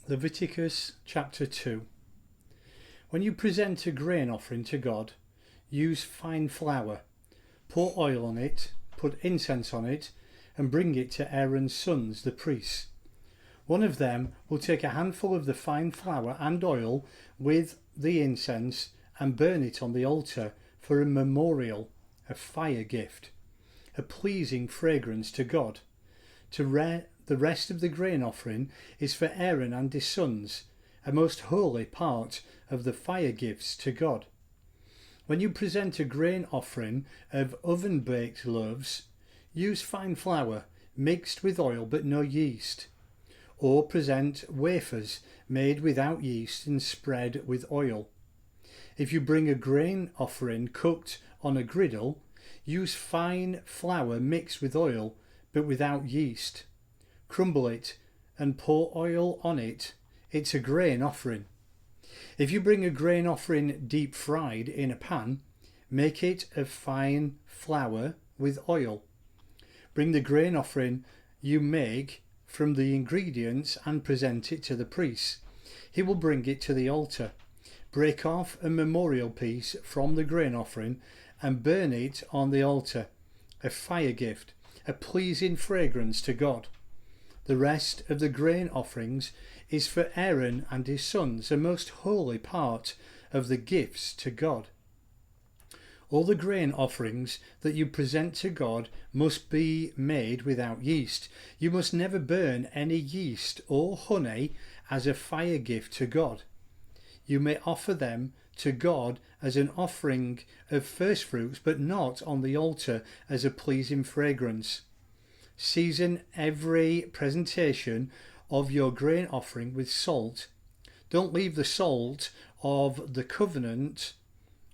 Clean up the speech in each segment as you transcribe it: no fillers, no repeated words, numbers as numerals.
Leviticus chapter 2. When you present a grain offering to God, use fine flour, pour oil on it, put incense on it, and bring it to Aaron's sons, the priests. One of them will take a handful of the fine flour and oil with the incense and burn it on the altar for a memorial, a fire gift, a pleasing fragrance to God. The rest of the grain offering is for Aaron and his sons, a most holy part of the fire gifts to God. When you present a grain offering of oven-baked loaves, use fine flour mixed with oil but no yeast, or present wafers made without yeast and spread with oil. If you bring a grain offering cooked on a griddle, use fine flour mixed with oil but without yeast. Crumble it and pour oil on it. It's a grain offering. If you bring a grain offering deep fried in a pan, make it of fine flour with oil. Bring the grain offering you make from the ingredients and present it to the priest. He will bring it to the altar. Break off a memorial piece from the grain offering and burn it on the altar, a fire gift, a pleasing fragrance to God. The rest of the grain offerings is for Aaron and his sons, a most holy part of the gifts to God. All the grain offerings that you present to God must be made without yeast. You must never burn any yeast or honey as a fire gift to God. You may offer them to God as an offering of firstfruits, but not on the altar as a pleasing fragrance. Season every presentation of your grain offering with salt. Don't leave the salt of the covenant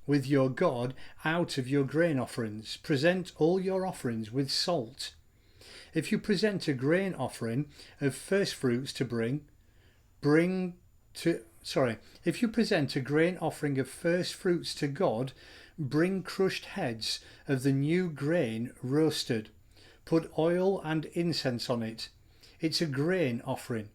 with your God out of your grain offerings. Present all your offerings with salt. If you present a grain offering of firstfruits if you present a grain offering of firstfruits to God, bring crushed heads of the new grain roasted. Put oil and incense on it. It's a grain offering.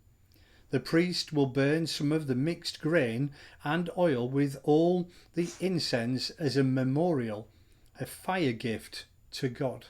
The priest will burn some of the mixed grain and oil with all the incense as a memorial, a fire gift to God.